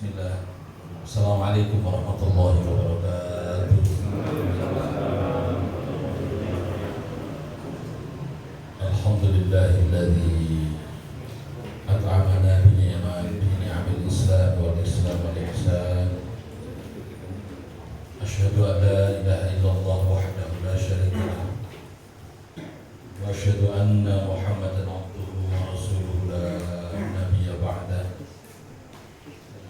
Bismillah. Assalamualaikum warahmatullahi wabarakatuh. Alhamdulillahilladzi at'amana bi ni'amil Islam wal ihsan. Asyhadu an la ilaha illallah wahdahu la syarika lahu wa asyhadu anna Muhammadan abduhu wa rasuluhu la nabiyya ba'da.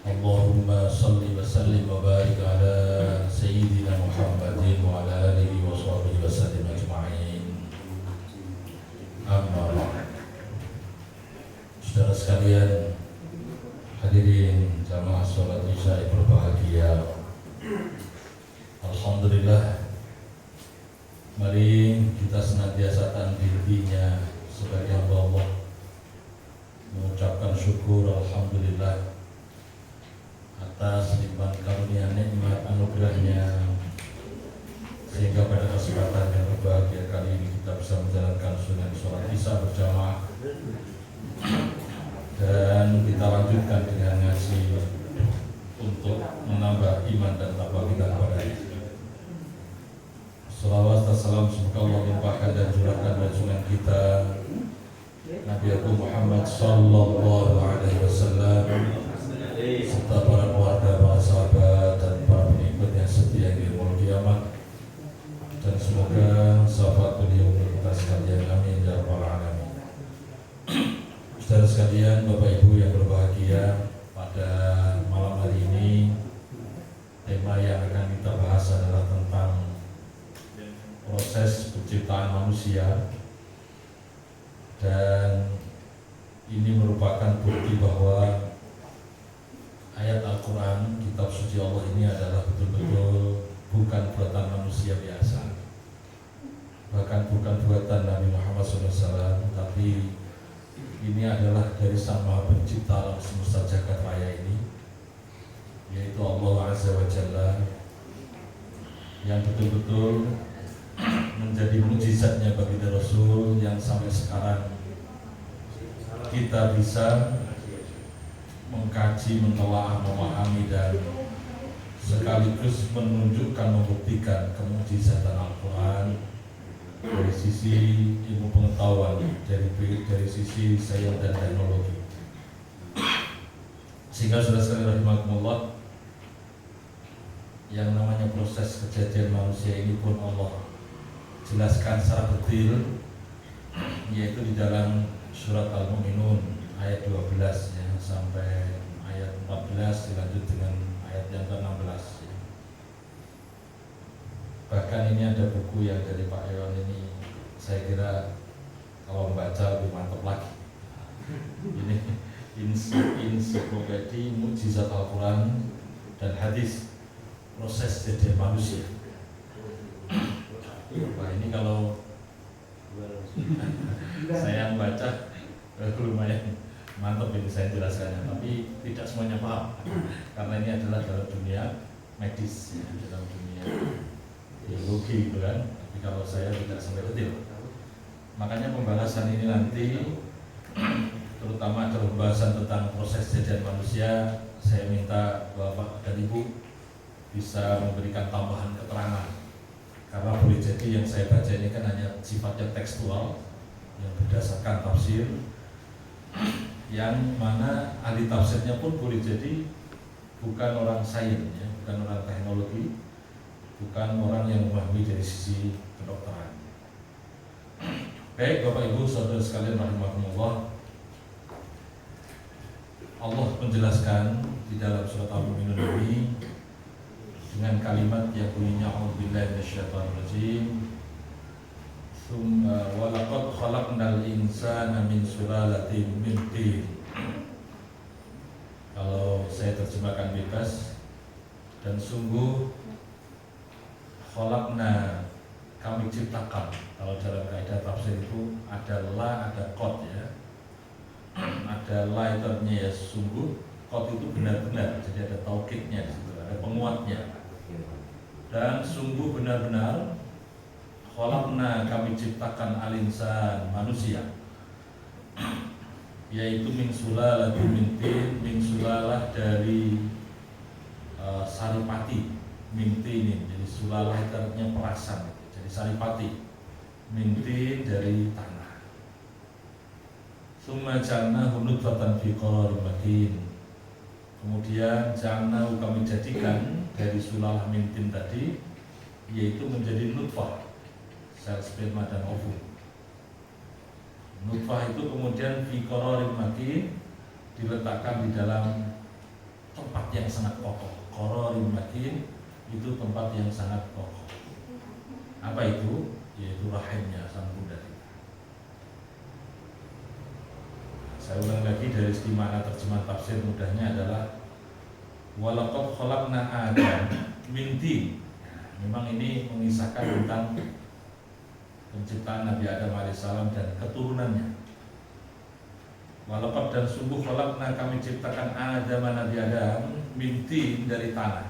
Allahumma salli wa sallim wa barik ala sayyidina Muhammadin wa ala alihi wa sahbihi wa sallim ajma'in. Amma ba'd. Saudara sekalian, hadirin jamaah salat Isya yang berbahagia. Alhamdulillah, mari kita senantiasa dirinya sebagai Allah, mengucapkan syukur alhamdulillah atas limpahan karunia nikmat anugerahnya, sehingga pada kesempatan yang berbahagia kali ini kita bisa menjalankan sunnah sholat Isya berjamaah, dan kita lanjutkan dengan ngaji untuk menambah iman dan takwa kita kepadanya. Salawat dan salam semoga Allah limpahkan dan curahkan pada junjungan kita Nabi Agung Muhammad sallallahu alaihi wasallam serta para keluarga, para sahabat dan para pengikut yang setia di yaumul kiamat, dan semoga syafaat beliau untuk kita sekalian, amin ya rabbal alamin. Saudara sekalian, Bapak Ibu yang berbahagia, pada malam hari ini tema yang akan kita bahas adalah tentang proses penciptaan manusia, dan ini merupakan bukti bahwa ayat Al-Quran, kitab suci Allah ini adalah betul-betul bukan buatan manusia biasa, bahkan bukan buatan Nabi Muhammad SAW, tapi ini adalah dari Sang Maha Pencipta alam semesta jagat raya ini, yaitu Allah Azza wa Jalla, yang betul-betul menjadi mukjizatnya bagi Rasul, yang sampai sekarang kita bisa mengkaji, mentelaah, memahami, dan sekaligus menunjukkan, membuktikan kemukjizatan Al-Quran dari sisi ilmu pengetahuan, dari sisi sains dan teknologi. Sehingga saudara-saudara rahimakumullah, yang namanya proses kejadian manusia ini pun Allah jelaskan secara detail, yaitu di dalam surat Al-Mu'minun ayat 12 ya, sampai ayat 14, dilanjut dengan ayat yang ke-16 ya. Bahkan ini ada buku yang dari Pak Ewan ini, saya kira kalau membaca lebih mantap lagi. Ini ensiklopedia mukjizat Al-Quran dan hadis proses kejadian manusia. Wah, ini kalau saya membaca lumayan mantap ini saya jelaskannya, tapi tidak semuanya paham karena ini adalah dalam dunia medis ya, dalam dunia biologi gitu kan. Tapi kalau saya tidak sampai detail, makanya pembahasan ini nanti terutama adalah pembahasan tentang proses kejadian manusia. Saya minta Bapak dan Ibu bisa memberikan tambahan keterangan, karena boleh jadi yang saya baca ini kan hanya sifatnya tekstual yang berdasarkan tafsir, yang mana ahli tafsirnya pun boleh jadi bukan orang sains ya, bukan orang teknologi, bukan orang yang memahami dari sisi kedokteran. Baik Bapak Ibu saudara sekalian rahimakumullah, Allah menjelaskan di dalam surat Al-Mu'minun ini dengan kalimat yang bunyinya a'udzubillahi minasyaitonir rajim, wa laqad khalaqnal insana min sulalatin min tin. Kalau saya terjemahkan bebas, dan sungguh khalaqna, kami ciptakan. Kalau dalam kaidah tafsir itu ada la, ada qad ya. Ada la itu artinya ya sungguh, qad itu benar-benar, jadi ada taukidnya di situ, ada penguatnya. Dan sungguh benar-benar khalaqna, kami ciptakan al-insan, manusia, yaitu min sulalatin min tin, min sulalah dari Sulalah itu artinya perasan, jadi saripati. Mintin dari tanah. Summa ja'alnahu nutfatan fi qararin makin. Kemudian ja'alnahu kami jadikan dari sulalah mintin tadi, yaitu menjadi nutfah, sel sperma dan ovum. Nutfah itu kemudian fi qararin makin, diletakkan di dalam tempat yang sangat kokoh. Qararin makin itu tempat yang sangat kokoh. Apa itu? Yaitu rahimnya sang bunda kita. Saya ulang lagi dari segi makna terjemahan tafsir mudahnya adalah walaqad khalaqna Adam min tin. Memang ini mengisahkan tentang penciptaan Nabi Adam alaihissalam dan keturunannya. Walaqad dan sungguh khalaqna kami ciptakan Adam Nabi Adam min tin dari tanah.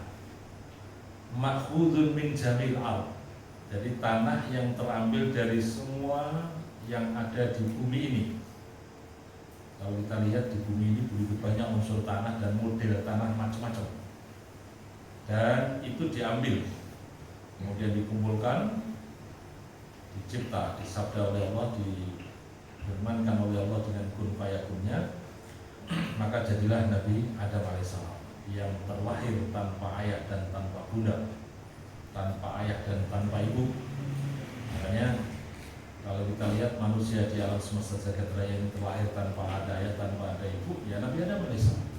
Makhudun min jamil ard. Jadi tanah yang terambil dari semua yang ada di bumi ini. Kalau kita lihat di bumi ini begitu banyak unsur tanah dan model tanah macam-macam. Dan itu diambil, kemudian dikumpulkan, dicipta, disabda oleh Allah, difirmankan oleh Allah dengan kun fayakunnya. Maka jadilah Nabi Adam alaihissalam yang terlahir tanpa ayah dan tanpa bunda, tanpa ayah dan tanpa ibu. Makanya kalau kita lihat manusia di alam semesta jagat raya ini terlahir tanpa ada ayah, tanpa ada ibu, ya Nabi Adam alaihissalam.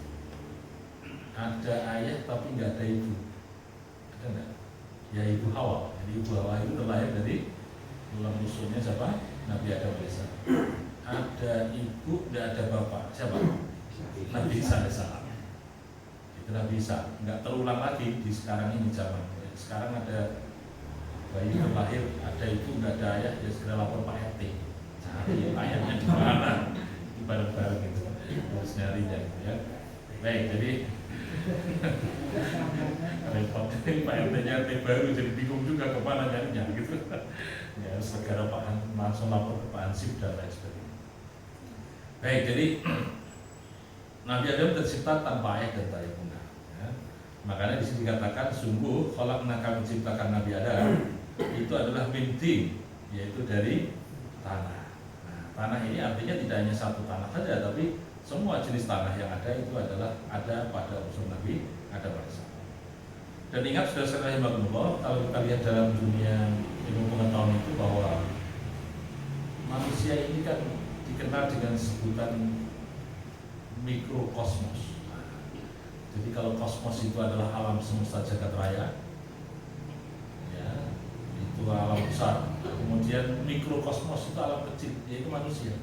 Ada ayah tapi nggak ada ibu. Ada nggak? Ya ibu Hawa. Jadi ibu Hawa itu terlahir dari tulang rusuknya siapa? Nabi Adam alaihissalam. Ada ibu, nggak ada bapak. Siapa? Nabi Isa alaihissalam. Itu Nabi Isa. Nggak terulang lagi di sekarang ini zaman. Sekarang ada bayi terlahir, ada ibu, nggak ada ayah, ya segera lapor Pak RT. Cari ayahnya di mana? Di bareng-bareng gitu, harus nyarinya gitu ya. Baik, jadi repot. Pak RT-nya RT baru jadi bingung juga kemana nyarinya gitu. Ya segera Pak langsung lapor ke Pak Ansip dan lain sebagainya. Baik, jadi Nabi Adam tercipta tanpa ayah dan tanpa ibu. Makanya di sini dikatakan sungguh khalaqna kami menciptakan Nabi Adam itu adalah min tin, yaitu dari tanah. Nah, tanah ini artinya tidak hanya satu tanah saja, tapi semua jenis tanah yang ada itu adalah ada pada unsur Nabi Adam alaihissalam. Dan ingat sudah rahimahullah, kalau kita lihat dalam dunia ilmu pengetahuan itu bahwa manusia ini kan dikenal dengan sebutan mikrokosmos. Jadi kalau kosmos itu adalah alam semesta jagat raya, ya, itu alam besar. Kemudian mikrokosmos itu alam kecil, yaitu manusia.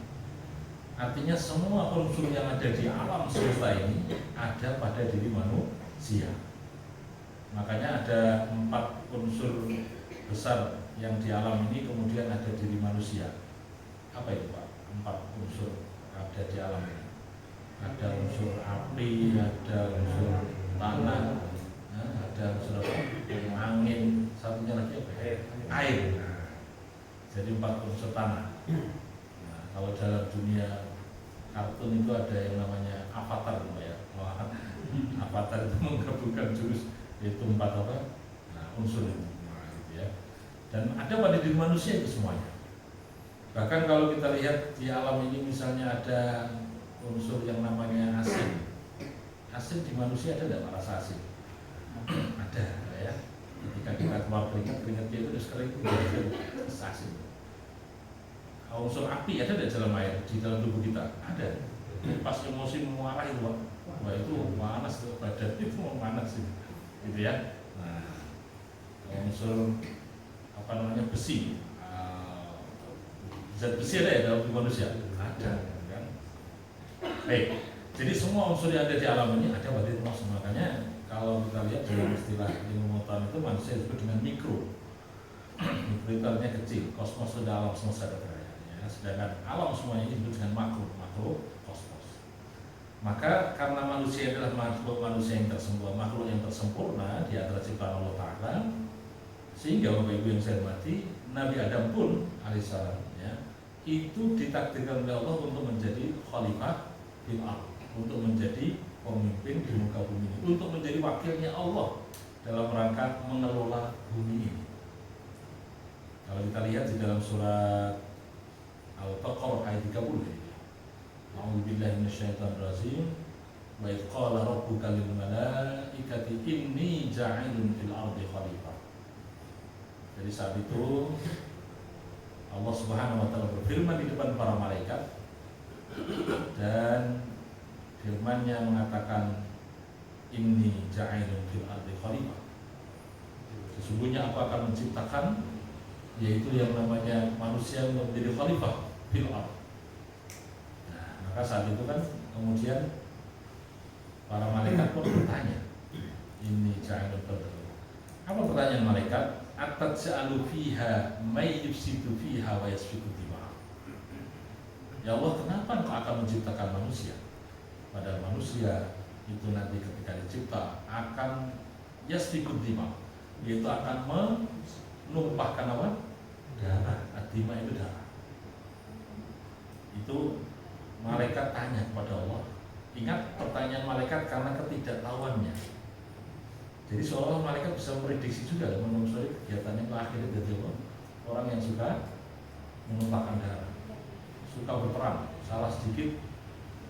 Artinya semua unsur yang ada di alam semesta ini ada pada diri manusia. Makanya ada 4 unsur besar yang di alam ini kemudian ada diri manusia. Apa itu Pak? 4 unsur ada di alam ini. Ada unsur api, ada unsur tanah, ada unsur angin, satunya lagi apa? Air. Jadi 4 unsur tanah. Nah, kalau dalam dunia kartun itu ada yang namanya avatar, ya. Avatar itu menggabungkan jurus, yaitu 4 apa? Nah, unsur itu. Nah, gitu ya. Dan ada pada diri manusia itu semuanya. Bahkan kalau kita lihat di alam ini misalnya ada unsur yang namanya asin. Asin di manusia ada tidak rasa asin? Ada ya. Ketika kita keluar keringat itu terus kering itu asin. Unsur api ada tidak dalam air di dalam tubuh kita? Ada. Pas emosi mengarah itu, wah itu panas tuh badan itu mau panas gitu ya. Nah, unsur apa namanya besi, zat besi ada ya dalam tubuh manusia? Ada. Baik, jadi semua unsur yang ada di alam ini ada pada termasuk. Makanya kalau kita lihat dalam istilah ilmu pengetahuan itu manusia disebut dengan mikro. Mikro itu artinya kecil, kosmos itu alam semesta raya. Ya, sedangkan alam semuanya ini disebut dengan makro, makro kosmos. Maka karena manusia adalah manusia yang makhluk yang tersempurna di antara ciptaan Allah Taala, sehingga Bapak Ibu yang saya hormati, Nabi Adam pun alaihissalam ya, itu ditakdirkan oleh Allah untuk menjadi khalifah bil ardh, untuk menjadi pemimpin di muka bumi ini, untuk menjadi wakilnya Allah dalam rangka mengelola bumi ini. Kalau kita lihat di dalam surat Al-Baqarah ayat 30, A'udzubillahi minasyaitonir rajim. Wa idz qala rabbuka lil malaikati inni ja'ilun fil ardi khalifah. Jadi saat itu Allah Subhanahu wa taala berfirman di depan para malaikat, dan firman-Nya mengatakan inni ja'ilun fil ardi khalifah. Sesungguhnya aku akan menciptakan, yaitu yang namanya manusia untuk menjadi khalifah fil ardh. Nah, maka saat itu kan kemudian para malaikat pun bertanya, ini ja'ilun fil ardh. Apa pertanyaan malaikat? Ataj'alu fiha may yufsidu fiha wa yasfiku dima'. Ya Allah, kenapa Engkau akan menciptakan manusia? Padahal manusia itu nanti ketika dicipta akan yasfiku dima', yaitu akan menumpahkan apa? Darah. Adima itu darah. Itu malaikat tanya kepada Allah. Ingat pertanyaan malaikat karena ketidaktahuannya. Jadi seolah malaikat bisa memprediksi juga menelusuri kegiatannya ke akhirnya dari orang yang suka menumpahkan darah, suka berperang, salah sedikit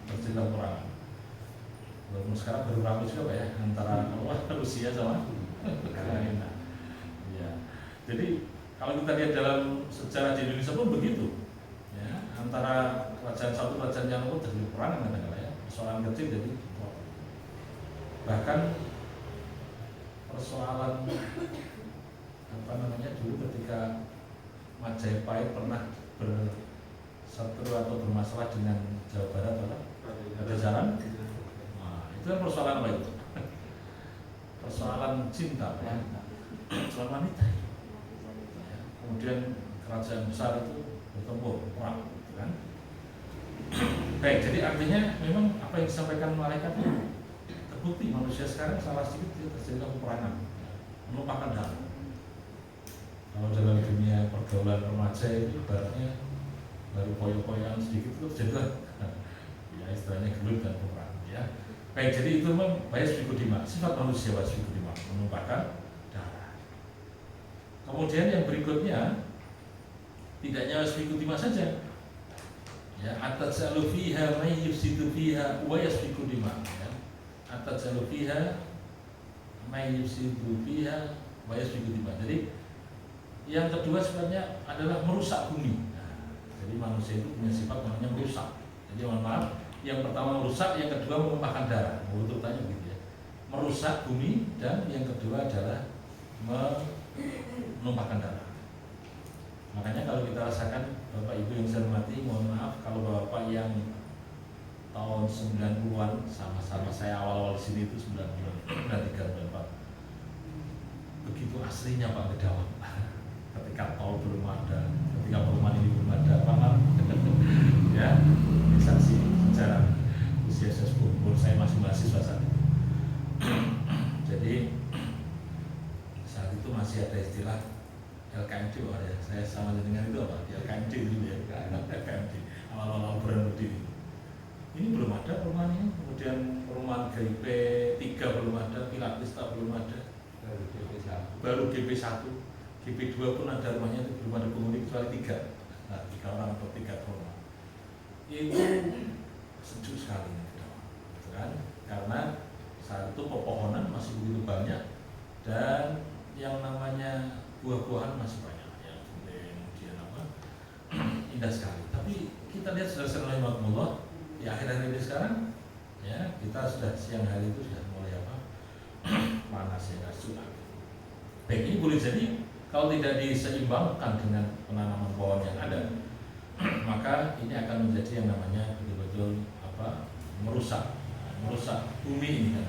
terjadi perang. Walaupun sekarang baru ramai juga Pak ya, antara Rusia sama Ukraina. Ya. Jadi kalau kita lihat dalam sejarah di Indonesia pun begitu, ya, antara kerajaan satu kerajaan yang lain terjadi perang kadang-kadang ya, persoalan kecil jadi bahkan persoalan apa namanya dulu ketika Majapahit pernah bersatu atau bermasalah dengan Jawa Barat atau Pajajaran. Nah, itu kan persoalan apa itu? Persoalan cinta, ya, persoalan wanita. Ya, kemudian kerajaan besar itu bertempur perang, gitu kan? Baik, jadi artinya memang apa yang disampaikan malaikat itu terbukti manusia sekarang salah sedikit terjadi peperangan, menumpahkan darah. Kalau dalam dunia pergaulan remaja itu ibaratnya baru poyo-poyoan sedikit itu terjadi ya istilahnya gelut dan peperangan ya. Baik, jadi itu memang yasfiku dima', sifat manusia yasfiku dima', menumpahkan darah. Kemudian yang berikutnya tidak hanya yasfiku dima' saja. Ya, ataj'alu fiha may yufsidu fiha wa yasfiku dima'. Ya. Ataj'alu fiha may yufsidu fiha wa yasfiku dima'. Jadi yang kedua sifatnya adalah merusak bumi. Nah, jadi manusia itu punya sifat namanya merusak. Jadi mohon maaf, yang pertama merusak, yang kedua menumpahkan darah. Urutannya begitu ya. Merusak bumi dan yang kedua adalah menumpahkan darah. Makanya kalau kita rasakan Bapak Ibu yang saya hormati, mohon maaf kalau Bapak yang tahun 90-an sama-sama saya awal-awal sini itu 90-an dan 94. Begitu aslinya Pak Gedawang. Ketika tol belum ada, ketika perumahan ini belum ada, Pak ya, saksi sejarah usia saya umur saya masih mahasiswa saat itu. Jadi saat itu masih ada istilah LKMD, ya. Saya sama dengan itu apa? LKMD dulu ya, LKMD awal-awal berdiri. Ini belum ada perumahan ini, kemudian perumahan GP 3 belum ada, Pilatista belum ada, baru GP1, GP2 pun ada rumahnya, belum ada penghuni kecuali 3. Nah, 3 orang atau 3 rumah. Itu sejuk sekali gitu kan? Karena saat itu pepohonan masih begitu banyak dan yang namanya buah-buahan masih banyak ya, kemudian apa indah sekali. Tapi kita lihat saudara-saudara rahimakumullah, di akhir-akhir ini sekarang ya kita sudah siang hari itu sudah mulai apa panas ya, sudah. Baik, ini boleh jadi kalau tidak diseimbangkan dengan penanaman pohon yang ada, maka ini akan menjadi yang namanya betul-betul apa merusak bumi ini kan.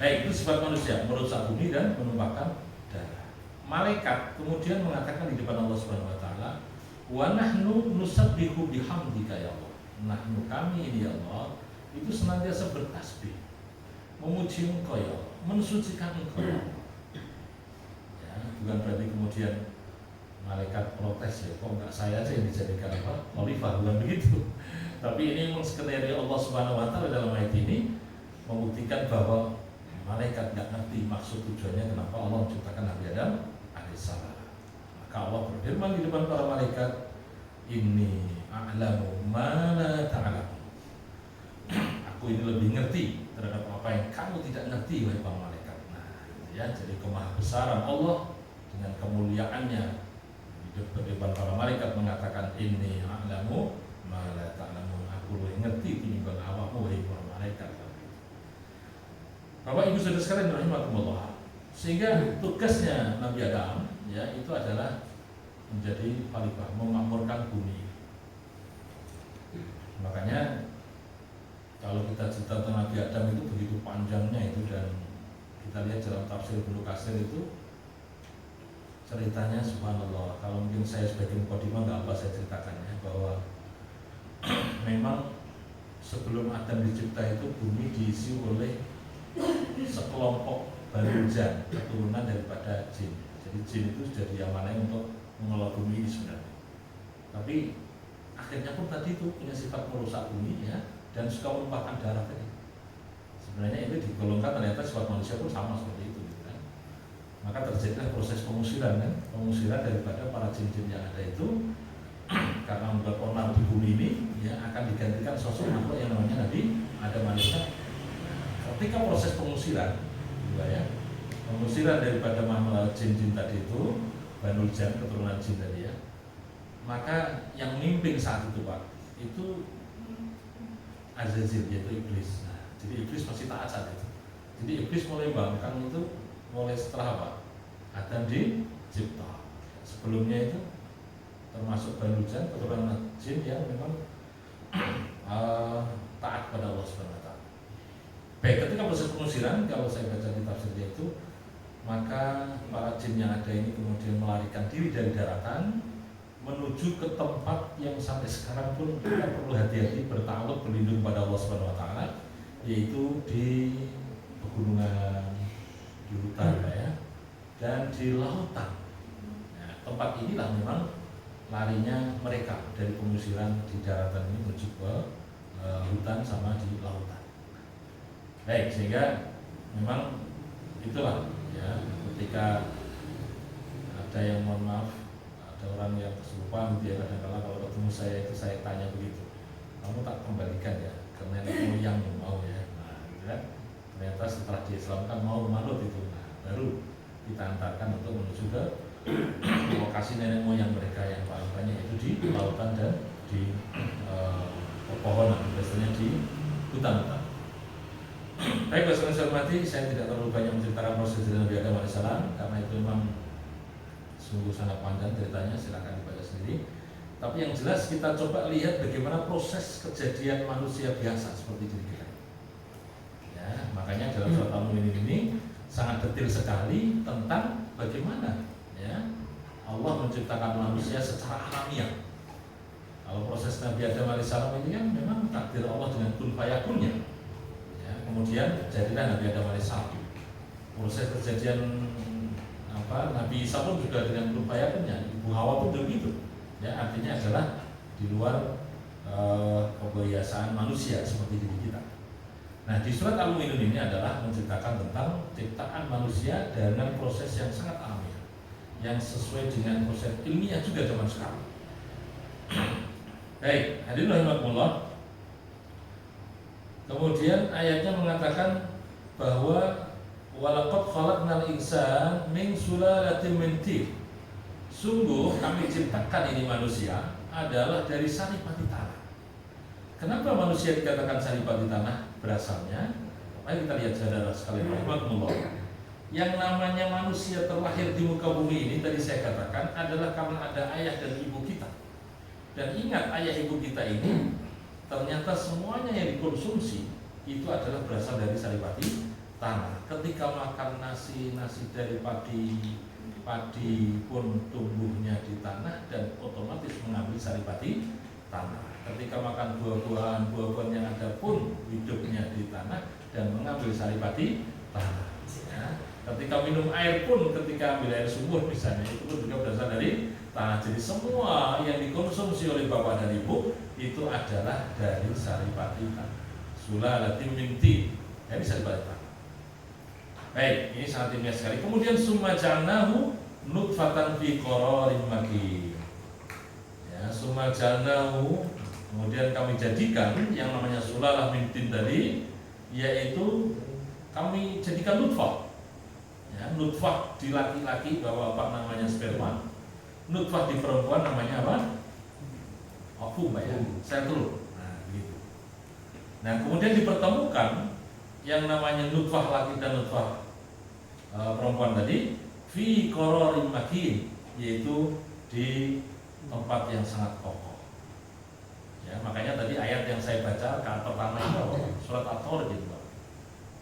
Baik, itu sifat manusia, merusak bumi dan menumpahkan darah. Malaikat kemudian mengatakan di depan Allah Subhanahu wa taala, "Wa nahnu nusabbihu bihamdika ya Allah." Nahnu, kami ini ya Allah, itu senantiasa bertasbih, memuji Engkau ya Allah, mensucikan Engkau ya Allah. Ya, bukan berarti kemudian malaikat protes ya, kok enggak saya aja yang dijadikan apa? Khalifah, bukan begitu. Tapi ini memang skenario Allah Subhanahu wa taala dalam ayat ini membuktikan bahwa malaikat nggak ngerti maksud tujuannya kenapa Allah menciptakan Nabi Adam alaihissalam. Maka Allah berfirman di depan para malaikat, inni a'lamu ma la ta'lamun. Aku ini lebih ngerti terhadap apa yang kamu tidak ngerti, wahai para malaikat. Nah, ya, jadi kemahabesaran Allah dengan kemuliaannya di depan para malaikat mengatakan inni a'lamu ma la ta'lamun. Aku lebih ngerti tinimbang awakmu, wahai para malaikat. Bapak Ibu Saudara sekalian rahimakumullah. Sehingga tugasnya Nabi Adam ya itu adalah menjadi khalifah, memakmurkan bumi. Makanya kalau kita cerita tentang Nabi Adam itu begitu panjangnya itu, dan kita lihat dalam tafsir Ibnu Katsir itu ceritanya subhanallah. Kalau mungkin saya sebagai mukadimah nggak apa saya ceritakannya, bahwa memang sebelum Adam dicipta itu bumi diisi oleh sekelompok Bani Jan, keturunan daripada jin. Jadi jin itu sudah diamanai untuk mengelola bumi ini sebenarnya. Tapi akhirnya pun tadi itu punya sifat merusak bumi ya, dan suka menumpahkan darah tadi. Sebenarnya itu digolongkan ternyata sifat manusia pun sama seperti itu gitu kan. Maka terjadilah proses pengusiran kan, pengusiran daripada para jin-jin yang ada itu karena membuat onar di bumi ini ya, akan digantikan sosok makhluk yang namanya Nabi Adam alaihissalam. Ketika proses pengusiran ya, pengusiran daripada jin-jin tadi itu, Banul Jan, keturunan jin tadi ya, maka yang mimpin saat itu Pak, itu Azazil, yaitu iblis. Nah, jadi iblis masih taat saat itu. Jadi iblis mulai bangkang itu mulai setelah apa? Adam dicipta. Sebelumnya itu termasuk Banul Jan, keturunan jin yang memang taat pada Allah Subhanahu wa taala. Baik, ketika proses pengusiran, kalau saya baca di tafsirnya itu, maka para jin yang ada ini kemudian melarikan diri dari daratan menuju ke tempat yang sampai sekarang pun kita perlu hati-hati bertakluk berlindung pada Allah Subhanahu wa taala, yaitu di pegunungan, di hutan ya, dan di lautan. Nah, tempat inilah memang larinya mereka dari pengusiran di daratan ini menuju ke hutan sama di lautan. Baik, sehingga memang itulah ya, ketika ada yang mohon maaf, ada orang yang kesurupan dia kadang-kadang kalau ketemu saya itu saya tanya begitu, kamu tak kembalikan ya ke nenek moyang mau ya. Nah, gitu kan? Ternyata setelah diislamkan mau manut itu, nah, baru kita antarkan untuk menuju ke lokasi nenek moyang mereka yang paling banyak itu di lautan dan di pepohonan, biasanya di hutan-hutan. Baik, Bapak saya hormati, saya tidak terlalu banyak menceritakan proses Nabi Adam alaihissalam karena itu memang sungguh sangat panjang ceritanya, silakan dibaca sendiri. Tapi yang jelas kita coba lihat bagaimana proses kejadian manusia biasa seperti diri kita. Ya, makanya dalam surat Al-Mu'minun ini sangat detail sekali tentang bagaimana ya Allah menciptakan manusia secara alamiah. Kalau proses Nabi Adam alaihissalam ini kan memang takdir Allah dengan kun fayakunnya. Kemudian jadilah Nabi Adam alaihissalam. Proses kejadian Nabi Isa pun juga dengan upayanya, Ibu Hawa pun begitu. Ya, artinya adalah di luar kebiasaan manusia seperti diri kita. Nah, di surat Al-Mu'minun ini adalah menceritakan tentang ciptaan manusia dengan proses yang sangat alamiah, yang sesuai dengan proses ilmiah juga zaman sekarang. Baik, hadirin rahimakumullah. Kemudian ayatnya mengatakan bahwa walaqad khalaqnal insana min sulalatin min tin. Sungguh kami ciptakan ini manusia adalah dari saripati tanah. Kenapa manusia dikatakan saripati tanah? Berasalnya, mari kita lihat saudara sekalian rahimakumullah. Yang namanya manusia terlahir di muka bumi ini tadi saya katakan adalah karena ada ayah dan ibu kita. Dan ingat, ayah ibu kita ini ternyata semuanya yang dikonsumsi itu adalah berasal dari saripati tanah. Ketika makan nasi dari padi pun tumbuhnya di tanah dan otomatis mengambil saripati tanah. Ketika makan buah-buahan yang ada pun hidupnya di tanah dan mengambil saripati tanah. Ya. Ketika minum air pun, ketika ambil air sumur misalnya, itu pun juga berasal dari tanah. Jadi semua yang dikonsumsi oleh bapak dan ibu itu adalah dari saripati tanah. Sulalatin min tin, dari saripati tanah. Baik, ini sangat ilmiah sekali. Kemudian summa ja'alnahu nutfatan fi qararin makin. Ya, summa ja'alnahu, kemudian kami jadikan yang namanya sulalah min tin tadi, yaitu kami jadikan nutfah. Ya, nutfah di laki-laki bahwa apa namanya sperma, nutfah di perempuan namanya apa? Ovum, ya, sel telur. Nah, begitu. Nah, kemudian dipertemukan yang namanya nutfah laki dan nutfah perempuan tadi fi qararin makin, yaitu di tempat yang sangat kokoh. Ya, makanya tadi ayat yang saya baca pertama itu surat At-Taur gitu,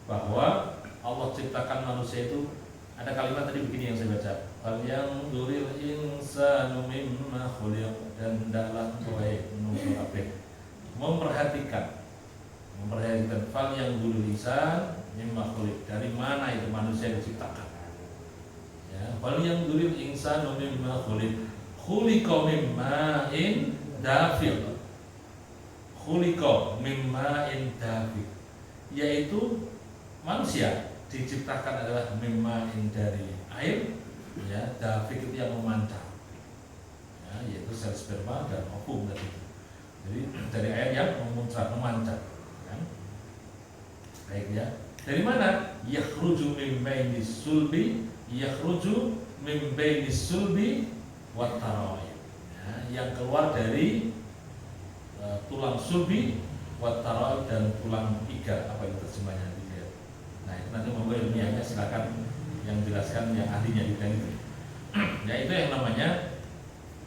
bahwa Allah ciptakan manusia itu, ada kalimat tadi begini yang saya baca, fal yanzuril insanu mimma khuliq, dan hendaklah memperhatikan fal yanzuril insan mimma khuliq, dari mana itu manusia diciptakan. Ya, fal yanzuril insanu mimma khuliq, khuliqa mimma'in dafiq, khuliqa mimma'in dafiq, yaitu manusia diciptakan adalah mimma'in, dari air, ya, dafiq itu yang memancar, ya, yaitu sel sperma dan ovum tadi. Jadi dari air yang memancar, kan? Baik, ya. Dari mana? Yakhruju min bainis sulbi, yakhruju min bainis sulbi wat taraib. Ya, yang keluar dari tulang sulbi wat taraib, dan tulang iga, apa itu terjemahnya? Nah, itu nanti mau ilmiahnya silakan yang jelaskan yang ahlinya di bidang itu. Ya, itu yang namanya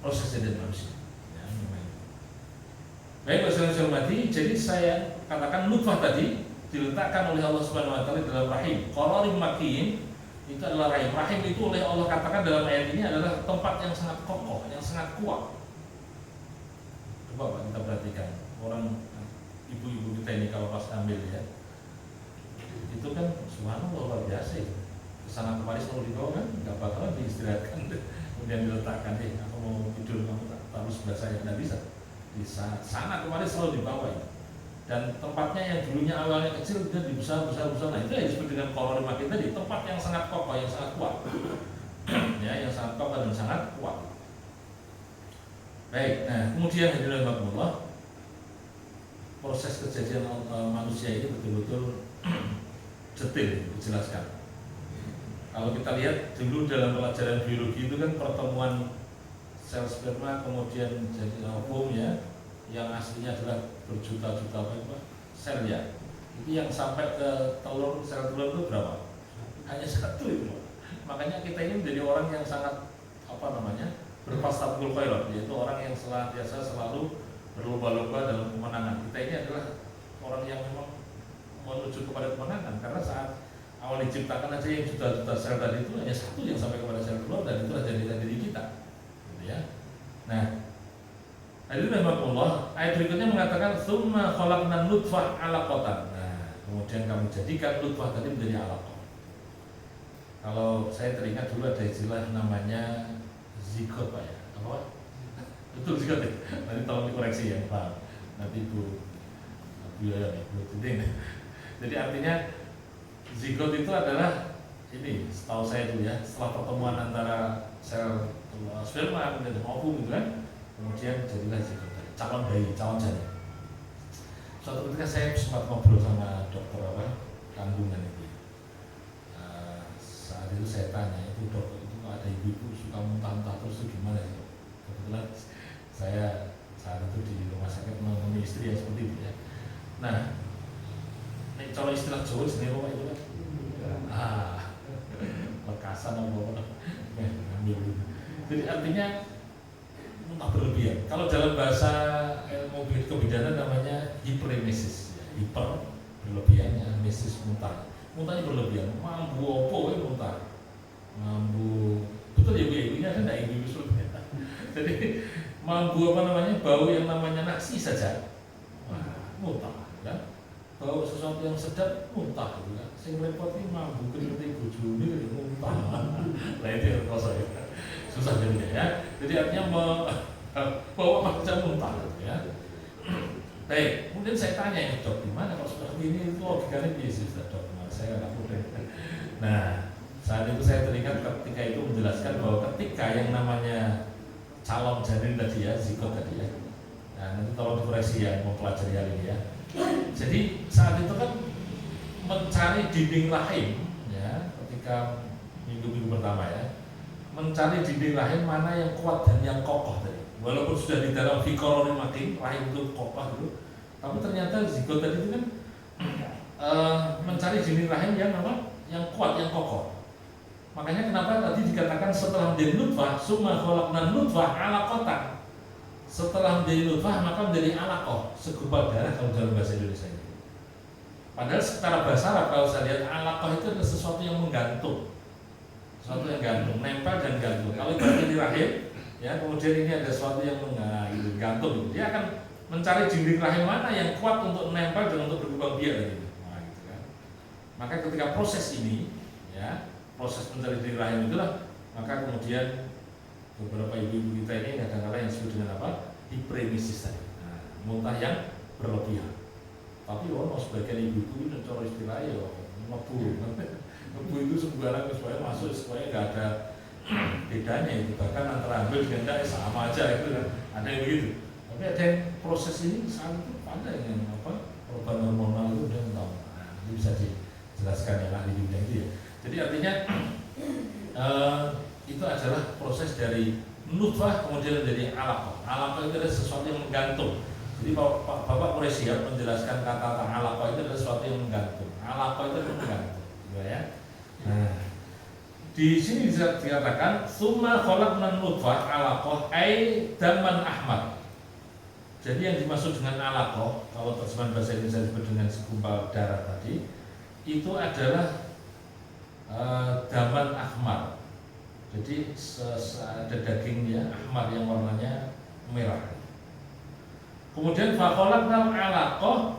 proses jadi manusia. Ya, baik, Bapak mati. Jadi saya katakan nutfah tadi diletakkan oleh Allah Subhanahu wa taala dalam rahim. Qararin makin itu adalah rahim. Rahim itu oleh Allah katakan dalam ayat ini adalah tempat yang sangat kokoh, yang sangat kuat. Coba Pak, kita perhatikan orang ibu-ibu kita ini kalau pas hamil, ya, itu kan subhanallah luar biasa ya. Kesana kemari selalu dibawa, kan nggak bakalan diistirahatkan kemudian diletakkan, aku mau tidur, kamu taruh sebelah saya, nggak bisa. Di sana kemari selalu dibawa ya. Dan tempatnya yang dulunya awalnya kecil dia dibesar. Nah, itu yang disebut dengan qararin makin tadi, tempat yang sangat kokoh, yang sangat kuat. Ya, yang sangat kokoh dan sangat kuat. Baik, nah kemudian hadirin rahimakumullah, proses kejadian manusia ini betul-betul detail dijelaskan. Kalau kita lihat dulu dalam pelajaran biologi itu kan pertemuan sel sperma kemudian jadi ovum, ya, yang aslinya adalah berjuta-juta sel, ya, itu yang sampai ke telur, sel telur itu berapa? Hanya satu itu. Makanya kita ini menjadi orang yang sangat berfastabiqul khairat, yaitu orang yang biasa selalu berlomba-lomba dalam kemenangan. Kita ini adalah orang yang memang menuju kepada kemenangan, karena saat awal diciptakan aja yang juta-juta sel tadi itu hanya satu yang sampai kepada sel telur, dan itulah jadilah diri kita, gitu ya. Nah, hadirin rahimakumullah, ayat berikutnya mengatakan tsumma khalaqnan nutfah 'alaqatan. Nah, kemudian kami jadikan nutfah tadi menjadi alaqah. Kalau saya teringat dulu ada istilah namanya zigot, Pak, ya. Apa? Betul zigot ya? Nanti tolong dikoreksi ya, Pak. Nanti Bu Titin. Jadi artinya zigot itu adalah ini, setahu saya dulu ya, setelah pertemuan antara sel sperma dan ovum itu kan, kemudian jadilah zigot, calon bayi, calon janin. Suatu ketika saya sempat ngobrol sama dokter kandungan itu. Saat itu saya tanya, itu dokter itu ada ibu-ibu suka muntah-muntah terus itu gimana ya? Kebetulan saya saat itu di rumah sakit menemui istri yang seperti itu ya. Nah, ini kalau istilah Jawa jenis apa itu kan? Lekasan apa ngambil. Jadi artinya muntah berlebihan. Kalau dalam bahasa ilmu kebidanan namanya hiperemesis, ya. Hiper berlebihannya, mesis muntah. Muntahnya berlebihan, mambu opo ya muntah, mambu betul ya Bu, ini ada nggak ibu sebetulnya. Jadi mambu bau yang namanya nasi saja, muntah, kan? Bau sesuatu yang sedap muntah, gitu kan? Sing repot ini mambu keringet bojo ini muntah, lah itu kosong ya, susah jadinya ya. Jadi artinya bawa macam muntah, gitu ya. Baik, kemudian saya tanya ya dok, gimana kalau seperti ini itu logikanya biasa dok? Saya nggak mudah. Nah, yang namanya calon janin tadi ya, zigot tadi ya. Nah, nanti tolong dikoreksi ya, mempelajari hal ini ya. Jadi saat itu kan mencari dinding rahim ya, ketika minggu-minggu pertama ya, mencari dinding rahim mana yang kuat dan yang kokoh tadi. Walaupun sudah di dalam fikoroni makin rahim itu kokoh gitu, tapi ternyata zigot tadi itu kan mencari dinding rahim yang apa? Yang kuat, yang kokoh. Makanya kenapa tadi dikatakan setelah menjadi nutfah, summa khalaqna nutfah alaqatan. Setelah menjadi nutfah maka menjadi alaqah, segumpal darah kalau dalam bahasa Indonesia ini. Padahal secara bahasa Arab kalau saya lihat alaqah itu adalah sesuatu yang menggantung. Sesuatu yang gantung, nempel dan gantung. Kalau ibaratnya di rahim, ya kemudian ini ada sesuatu yang menggantung, dia akan mencari dinding rahim mana yang kuat untuk nempel dan untuk berkembang biak gitu. Nah, gitu kan. Maka ketika proses ini, ya proses mencari dinding rahim itulah, maka kemudian beberapa ibu-ibu kita ini kadang-kadang yang disebut dengan apa? Hiperemesis tadi. Nah, muntah yang berlebihan. Tapi sebagian ibu-ibu itu cara istilahnya ngebu itu sembarang supaya masuk, supaya nggak ada bedanya itu, bahkan antara hamil dengan tidak sama aja itu kan, ada yang begitu. Tapi ada yang proses ini saat itu ada yang perubahan hormonal itu udah tahu. Nah, ini bisa dijelaskan yang ahli bidang itu ya. Jadi artinya itu adalah proses dari nutfah kemudian menjadi alaqah. Alaqah itu adalah sesuatu yang menggantung. Jadi Bapak Quraisy menjelaskan kata alaqah itu adalah sesuatu yang menggantung. Alaqah itu adalah menggantung, gitu ya. Nah, di sini bisa dikatakan summa khalaqna nutfah alaqah ai daman ahmar. Jadi yang dimaksud dengan alaqah, kalau terjemahan bahasa Indonesia disebut dengan segumpal darah tadi, itu adalah daman ahmar. Jadi ada dagingnya ahmar yang warnanya merah. Kemudian fa khalaqnal alaqah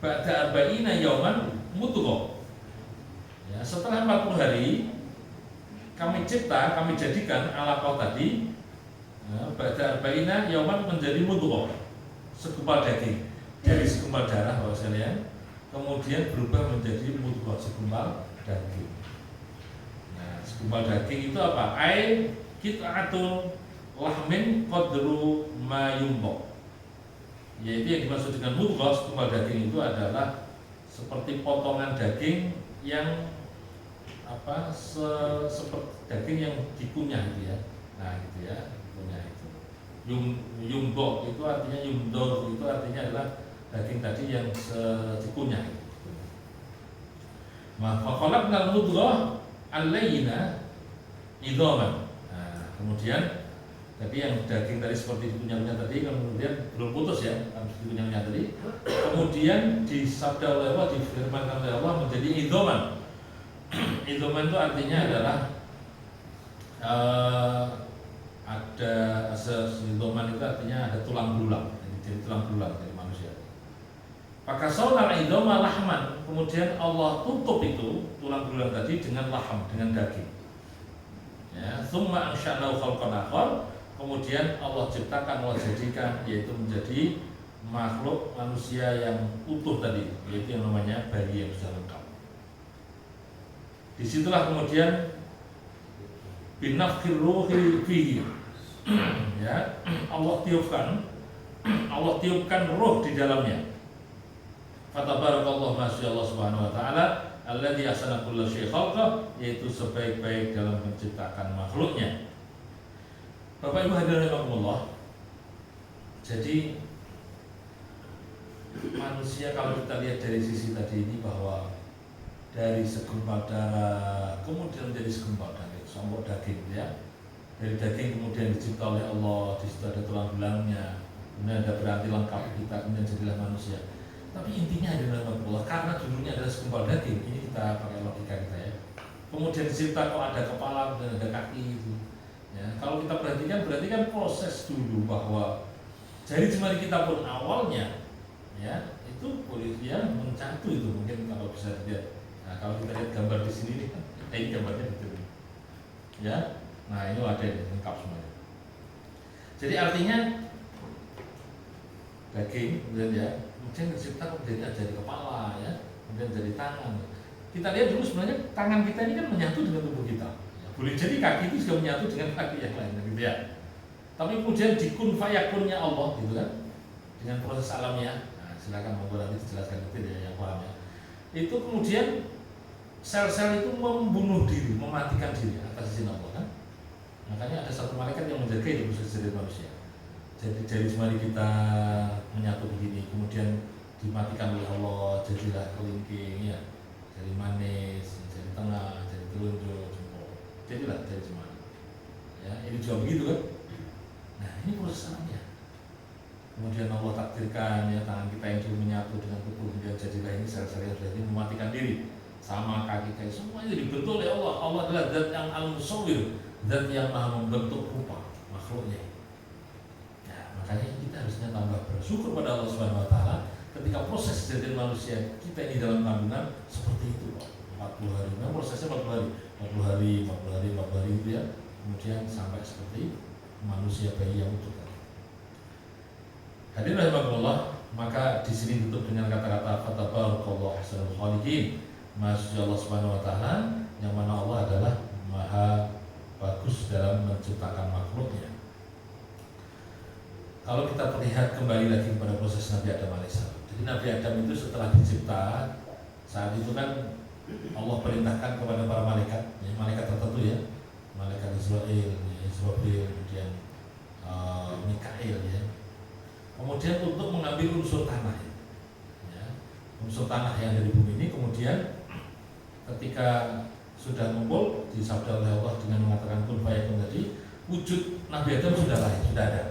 ba'da arba'ina yauman mudghah. Ya, setelah 40 hari kami cipta, kami jadikan alaqah tadi ba'da arba'ina yauman menjadi mudghah, segumpal daging. Dari segumpal darah Bapak sekalian, kemudian berubah menjadi mudghah, segumpal daging. Nah, segumpal daging itu apa? Ai qit'atun lahmin qadru ma yumbaq. Yaitu yang dimaksud dengan mudghah, segumpal daging itu adalah seperti potongan daging yang seperti daging yang dikunyah gitu ya. Nah gitu ya, dikunyah itu. Yumbok itu artinya yumdor itu artinya adalah daging tadi yang dikunyah gitu. Maka khalaqnal mudghah al-layyina idhaman. Nah, kemudian tadi yang daging tadi seperti dikunyah-kunyah tadi, kemudian belum putus ya, dikunyah-kunyah tadi. Kemudian disabda oleh Allah, difirmankan oleh Allah menjadi idhaman. Idhaman itu artinya adalah ada idhaman itu artinya ada tulang belulang, jadi tulang belulang dari manusia. Maka saunal idhama lahman, kemudian Allah tutup itu tulang belulang tadi dengan laham, dengan daging. Ya, tsumma ansha'nahu khalqan akhar, kemudian Allah ciptakan, Allah jadikan, yaitu menjadi makhluk manusia yang utuh tadi, yaitu yang namanya bayi yang sudah lengkap. Disitulah kemudian binafkhir ruhi fihi, ya, Allah tiupkan roh di dalamnya. Fatabarakallahu masyaallah subhanahu wa ta'ala alladzi ahsana kulla syai' khalqah, yaitu sebaik-baik dalam menciptakan makhluknya. Bapak Ibu hadirin rahimakumullah. Jadi manusia kalau kita lihat dari sisi tadi ini, bahwa dari segumpal darah kemudian menjadi segumpal daging, sombok daging ya. Dari daging kemudian dicipta oleh Allah, di situ ada tulang belangnya, kemudian ada berarti lengkap kita, kemudian jadilah manusia. Tapi intinya adalah Allah, karena dulunya adalah segumpal daging, ini kita pakai logika kita ya. Kemudian dicipta kok ada kepala dan ada kaki itu. Ya, kalau kita perhatikan berarti kan proses dulu, bahwa jari jemari kita pun awalnya ya itu boleh dia mencatu itu, mungkin kalau bisa dilihat. Nah, kalau kita lihat gambar di sini nih, ini gambarnya betul. Ya. Nah, ini ada lengkap semuanya. Jadi artinya daging kemudian ya, kemudian tercipta kemudian jadi kepala ya, kemudian jadi tangan. Kita lihat dulu sebenarnya tangan kita ini kan menyatu dengan tubuh kita. Ya, Boleh jadi kaki itu juga menyatu dengan kaki yang lain, gitu ya. Tapi kemudian di kun fayakunnya Allah, gitu kan, dengan proses alamnya. Nah, silakan monggo nanti dijelaskan itu ya yang pahamnya. Itu kemudian sel-sel itu membunuh diri, mematikan diri atas izin Allah kan. Makanya ada satu malaikat yang menjaga itu proses dari manusia. Jadi dari semari kita menyatu begini, kemudian dimatikan oleh Allah, jadilah kelingking ya, jadi manis, jadi tengah, jadi telunjuk, jempol, jadilah dari semua. Ya, ini juga begitu kan. Nah, ini proses alamnya. Kemudian Allah takdirkan ya tangan kita yang dulu menyatu dengan tubuh, kemudian jadilah ini sel-sel yang sudah mematikan diri, sama kaki semuanya dibentuk oleh Allah. Allah adalah zat yang al-musawwir, zat yang maha membentuk rupa makhluknya. Makanya kita harusnya tambah bersyukur pada Allah Subhanahu Wa Taala ketika proses kejadian manusia kita ini dalam kandungan seperti itu, Pak. 40 hari, memang prosesnya 40 hari itu ya, kemudian sampai seperti manusia bayi yang utuh. Hadirin rahimakumullah, maka di sini tutup dengan kata-kata fatabarakallahu ahsanul khaliqin. Masya Allah Subhanahu Wa Taala, yang mana Allah adalah maha bagus dalam menciptakan makhluknya. Kalau kita terlihat kembali lagi kepada proses Nabi Adam alaihissalam. Jadi Nabi Adam itu setelah dicipta, saat itu kan Allah perintahkan kepada para malaikat, ya, malaikat tertentu ya, malaikat Israel, kemudian Mikail ya. Kemudian untuk mengambil unsur tanah, ya, unsur tanah yang dari bumi ini, kemudian ketika sudah ngumpul disabda oleh Allah dengan mengatakan kun fayakun tadi, wujud Nabi Adam sudah lahir, sudah ada.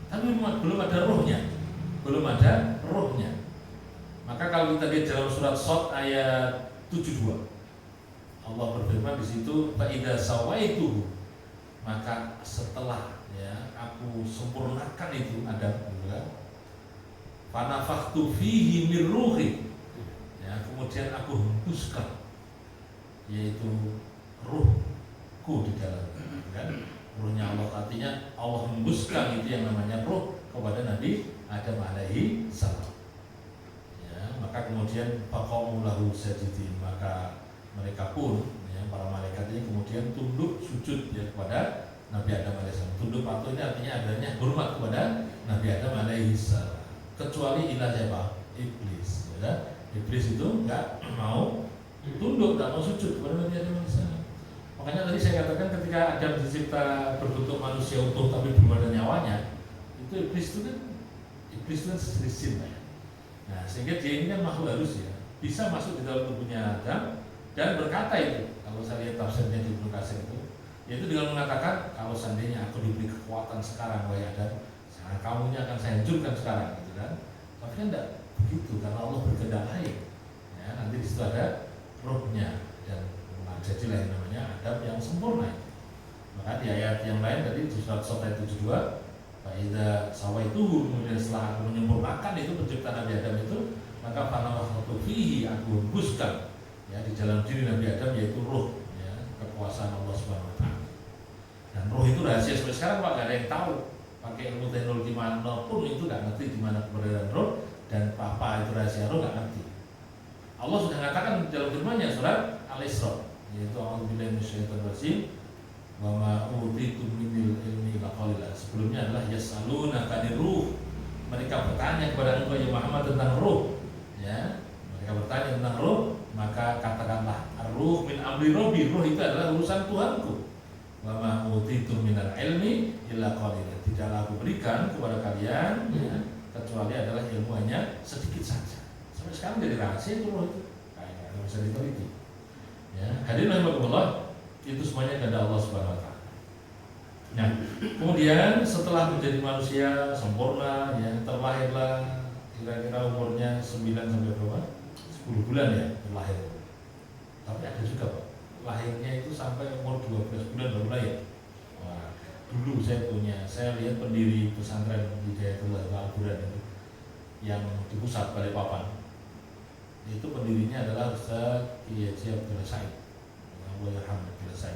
Tapi belum ada rohnya, Maka kalau kita lihat dalam surat Shad ayat 72, Allah berfirman di situ, fa idza sawaituhu, maka setelah ya aku sempurnakan itu Adam, fa nafakhtu fihi min ruhi, ya kemudian aku hembuskan yaitu ruhku di dalam, kan? Ruhnya Allah, artinya Allah hembuskan itu yang namanya ruh kepada Nabi Adam alaihi salam. Ya, maka kemudian faqamu lahu sajidin, maka mereka pun ya, para malaikat ini kemudian tunduk sujud ya kepada Nabi Adam alaihi salam. Tunduk patuh ini artinya adanya hormat kepada Nabi Adam alaihi salam. Kecuali ilah siapa? Iblis. Ya. Iblis itu enggak mau tunduk, enggak mau sujud kepada Nabi Adam alaihi salam. Makanya tadi saya katakan ketika Adam dicipta berbentuk manusia utuh tapi belum ada nyawanya, itu iblis itu kan sejenis jin ya. Nah sehingga dia ini kan makhluk halus ya, bisa masuk di dalam tubuhnya Adam dan berkata itu. Kalau saya lihat tafsirnya di Ibnu Katsir itu, yaitu dengan mengatakan kalau seandainya aku diberi kekuatan sekarang wahai Adam, kamunya akan saya hancurkan sekarang, gitu kan? Tapi kan tidak begitu karena Allah berkehendak lain. Ya, nanti di situ ada rohnya dan jadilah yang namanya Adam yang sempurna. Maka di ayat yang lain tadi di surat Shad ayat 72, fa idza sawaituhu, kemudian setelah aku menyempurnakan itu penciptaan Nabi Adam itu, maka fanafakhtu fihi, aku hembuskan ya di dalam diri Nabi Adam yaitu ruh ya, kekuasaan Allah Subhanahu Wa Taala. Dan ruh itu rahasia sampai sekarang Pak, gak ada yang tahu. Pakai ilmu teknologi mana pun itu gak ngerti di mana keberadaan ruh, dan apa itu rahasia ruh gak ngerti. Allah sudah mengatakan dalam firman-Nya surat Al-Isra, yaitu a'udzubillahi minasyaitonir rajim wa ma utitum minal ilmi illa qalila. Sebelumnya adalah yasaluna kanir ruh. Mereka bertanya kepada engkau ya Muhammad tentang ruh. Ya, mereka bertanya tentang ruh, maka katakanlah ar-ruh min amri rabbi, ruh itu adalah urusan Tuhanku. Wa ma utitum minal ilmi illa qalila. Tidaklah aku berikan kepada kalian ya, kecuali adalah ilmu hanya sedikit saja. Sampai sekarang jadi rahasia itu ruh itu. Kayak enggak bisa diteliti. Ya, hadirin rahimakumullah, itu semuanya kepada Allah Subhanahu Wa Taala. Nah, kemudian setelah menjadi manusia sempurna, ya terlahirlah kira-kira umurnya 9 sampai berapa? 10 bulan ya terlahir. Tapi ada juga Pak, lahirnya itu sampai umur 12 bulan baru lahir. Wah, dulu saya lihat pendiri pesantren Hidayatullah Al-Quran itu yang di pusat Balikpapan. Itu pendirinya adalah Ustaz Kiai Abdul Said. Alhamdulillah Said.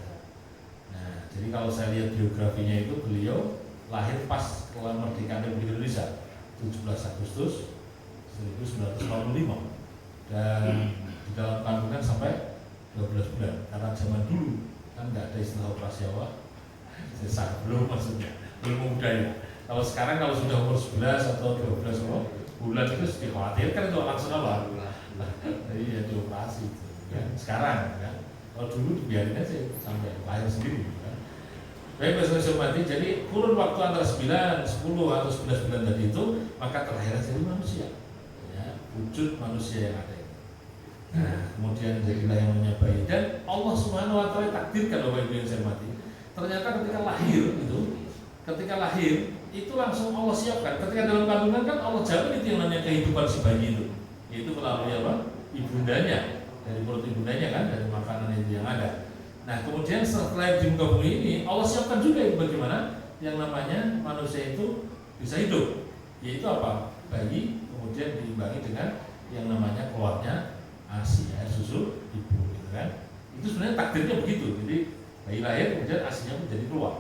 Nah, jadi kalau saya lihat biografinya itu, beliau lahir pas kemerdekaan Republik Indonesia 17 Agustus 1945 dan di dalam kandungan sampai 12 bulan karena zaman dulu kan nggak ada istilah operasi apa? Sesar, belum maksudnya, belum muda ya. Kalau sekarang kalau sudah umur 11 atau 12 bulan itu dikhawatirkan itu langsung apa? Iya dioperasi itu, kan? Sekarang kan? Kalau dulu dibiarin aja sampai lahir sendiri. Kan? Baik, Bapak Mati, jadi kurun waktu antara 9, 10 atau 11 bulan tadi itu maka terlahir jadi manusia, ya, wujud manusia yang ada. Nah, kemudian jadilah yang namanya bayi dan Allah Subhanahu Wa Taala takdirkan Bapak Ibu yang saya hormati. Ternyata ketika lahir itu langsung Allah siapkan. Ketika dalam kandungan kan Allah jamin itu yang namanya kehidupan si bayi itu, yaitu melalui apa? Ibundanya, dari perut ibundanya kan, dari makanan itu yang ada. Nah kemudian setelah di muka bumi ini Allah siapkan juga bagaimana yang namanya manusia itu bisa hidup, yaitu apa? Bayi kemudian diimbangi dengan yang namanya keluarnya ASI, air susu ibu, gitu kan? Itu sebenarnya takdirnya begitu. Jadi bayi lahir kemudian ASInya pun jadi keluar.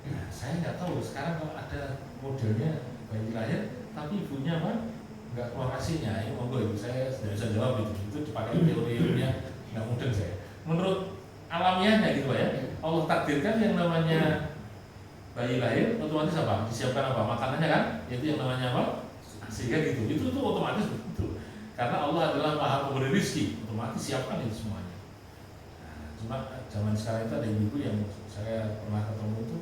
Nah, saya nggak tahu sekarang kalau ada modelnya bayi lahir tapi ibunya apa? Nggak keluar ASInya, ini monggo ibu saya tidak bisa jawab itu dipakai teori-teorinya nggak mudeng saya. Menurut alamiahnya gitu ya, Allah takdirkan yang namanya bayi lahir otomatis apa? Disiapkan apa? Makanannya kan? Itu yang namanya apa? ASI kan gitu. Itu otomatis begitu. Karena Allah adalah Maha Pemberi rezeki, otomatis siapkan itu semuanya. Nah, cuma zaman sekarang itu ada ibu yang saya pernah ketemu itu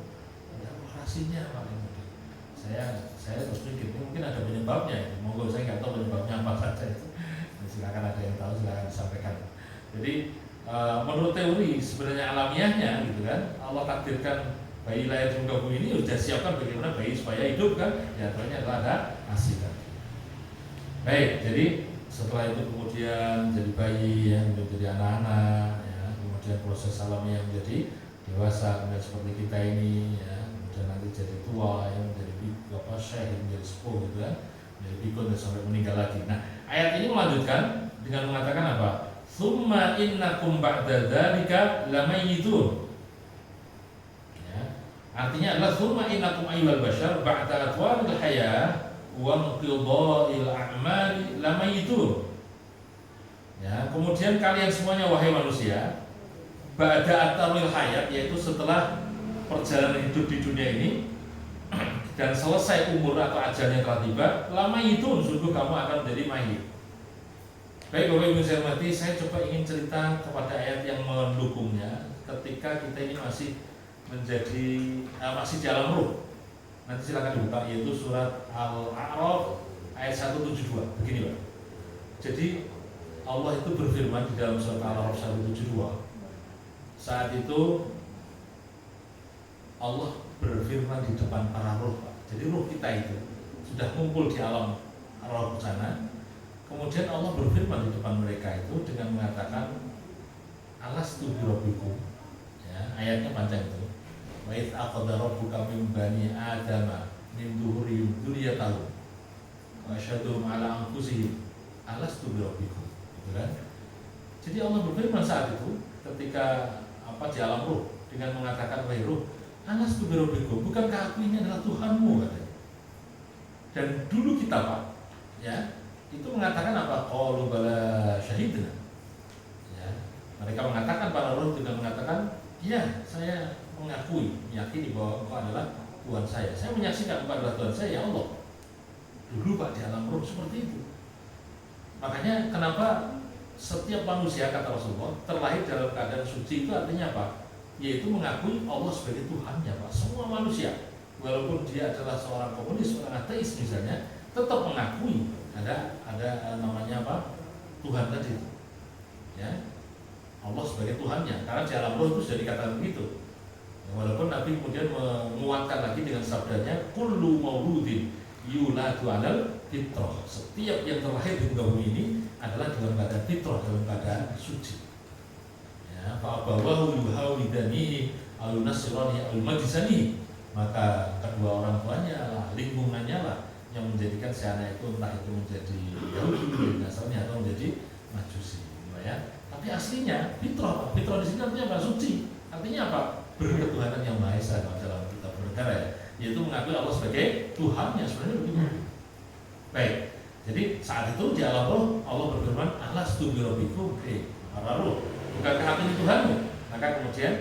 ya operasinya paling mudah. Saya terus pikir mungkin ada penyebabnya itu. Monggo saya nggak tahu penyebabnya apa saja itu. Silakan ada yang tahu silakan disampaikan. Jadi menurut teori sebenarnya alamiahnya gitu kan, Allah takdirkan bayi lahir di muka bumi ini sudah siapkan bagaimana bayi supaya hidup kan, ya ternyata adalah ada ASI kan. Baik, jadi setelah itu kemudian jadi bayi yang menjadi anak-anak, ya, kemudian proses alamiah menjadi dewasa, kemudian seperti kita ini, ya, kemudian nanti jadi tua, ya, menjadi syekh, menjadi sepuh gitu kan, menjadi bikun dan sampai meninggal lagi. Nah, ayat ini melanjutkan dengan mengatakan apa? Tsumma innakum ba'da dzalika lamayyitun. Ya, artinya adalah tsumma innakum ayyuhal bashar ba'da atwaril hayah wa inqidha'il a'mali lamayyitun. Ya, kemudian kalian semuanya wahai manusia, ba'da atwaril hayat, yaitu setelah perjalanan hidup di dunia ini dan selesai umur atau ajalnya telah tiba, lamayyitun, sungguh kamu akan menjadi mayit. Baik Bapak Ibu saya hormati, saya coba ingin cerita kepada ayat yang mendukungnya ketika kita ini masih menjadi masih di alam ruh. Nanti silakan dibuka, yaitu surat Al-A'raf ayat 172. Begini Pak. Jadi Allah itu berfirman di dalam surat Al-A'raf 172. Saat itu Allah berfirman di depan para ruh Pak. Jadi ruh kita itu sudah kumpul di alam roh sana. Kemudian Allah berfirman di depan mereka itu dengan mengatakan alastu birabbikum. Ya, ayatnya panjang itu. Wa idz aqada rabbuka min bani adama min dhuhurihim dzurriyyatahum wa asyhadum ala anfusihim alastu birabbikum. Gitu kan? Jadi Allah berfirman saat itu ketika di alam ruh dengan mengatakan wahai ruh, alastu birabbikum, bukankah aku ini adalah Tuhanmu katanya. Dan dulu kita Pak, ya, itu mengatakan apa? Qalu bala syahidna. Ya, mereka mengatakan para roh juga mengatakan, ya saya mengakui, meyakini bahwa Engkau adalah Tuhan saya. Saya menyaksikan Engkau adalah Tuhan saya, ya Allah. Dulu Pak di alam roh seperti itu. Makanya kenapa setiap manusia kata Rasulullah terlahir dalam keadaan suci itu artinya apa? Yaitu mengakui Allah sebagai Tuhannya Pak. Semua manusia, walaupun dia adalah seorang komunis, seorang ateis misalnya, tetap mengakui ada namanya apa? Tuhan tadi, ya, Allah sebagai Tuhannya. Karena di alam roh itu sudah dikatakan begitu. Ya, walaupun Nabi kemudian menguatkan lagi dengan sabdanya, kullu mauludin yuladu alal fitrah. Setiap yang terlahir di muka bumi ini adalah dalam keadaan fitrah, dalam keadaan suci. Ya, fa'abawahu yuhawidanihi al-nasirani al-majisani. Maka kedua orang tuanya, lingkungannya lah yang menjadikan si anak itu entah itu menjadi Yahudi, Nasrani atau menjadi Majusi, ya. Tapi aslinya fitrah, fitrah di sini artinya apa? Suci. Artinya apa? Berketuhanan yang maha esa dalam kitab bernegara, ya. Yaitu mengakui Allah sebagai Tuhannya, sebenarnya begitu. Baik. Jadi saat itu di alam roh Allah berfirman, alastu birabbikum, para roh, bukankah aku ini Tuhanmu? Maka kemudian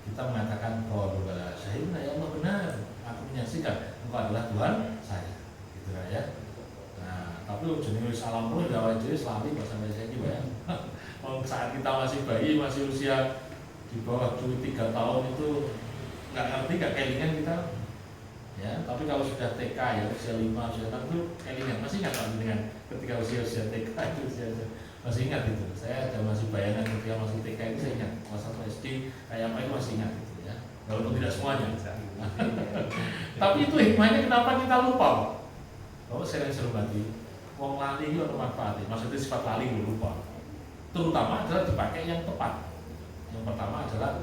kita mengatakan qalu bala syahidna ya Allah benar, aku menyaksikan engkau adalah Tuhan saya. Gitu kan ya. Nah, tapi jenis alam roh ya wajib selalu pas sampai saya juga ya. Saat kita masih bayi, masih usia di bawah 3 tahun itu nggak ngerti, nggak kelingan kita. Ya, tapi kalau sudah TK ya usia 5, usia 6 itu kelingan, masih ingat dengan ketika usia TK itu masih ingat itu. Saya ada masih bayangan ketika masih TK itu saya ingat, kelas 1 SD kayak apa itu masih ingat itu ya. Walaupun tidak semuanya. Tapi itu hikmahnya kenapa kita lupa, Pak? Kalau saya hormati, wong lali itu ada manfaatnya. Maksudnya sifat lali lupa. Terutama adalah dipakai yang tepat. Yang pertama adalah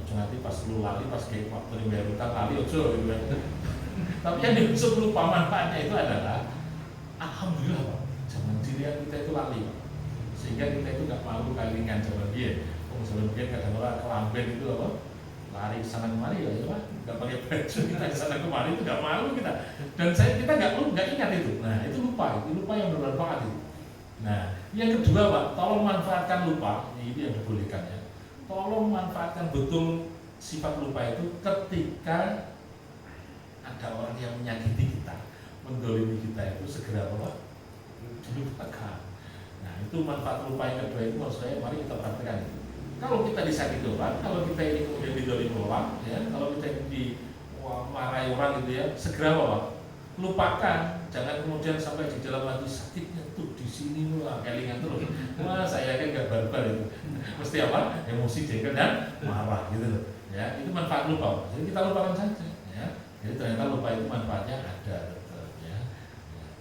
nanti pas lu lali, pas kayak waktu bayar utang lali ojo gitu kan. Tapi yang dimaksud lupa manfaatnya itu adalah alhamdulillah Pak, zaman dirian kita itu lali Pak. Sehingga kita itu nggak malu kalingan zaman dia. Zaman dia kadang orang kelamben itu apa? Lari sana kemari ya Pak, nggak pakai baju kita sana kemari itu nggak malu kita. Dan kita nggak ingat itu. Nah itu lupa yang bermanfaat itu. Nah yang kedua Pak, tolong manfaatkan lupa, ini yang dibolehkan ya. Tolong manfaatkan betul sifat lupa itu ketika ada orang yang menyakiti kita, mendolimi kita itu segera apa? Dilupakan. Nah itu manfaat lupa yang kedua itu maksud saya, mari kita praktekkan itu. Kalau kita disakiti orang, kalau kita ini kemudian didolimi orang, ya, kalau kita ini dimarahi orang gitu ya, segera apa? Lupakan, jangan kemudian sampai di dalam hati sakitnya tuh di sini lah, kelingan terus. Wah saya yakin gak barbar itu. Mesti apa? Emosi jengkel dan marah gitu loh. Ya, itu manfaat lupa. Jadi kita lupakan saja. Ya, jadi ternyata lupa itu manfaatnya ada. Betul, ya.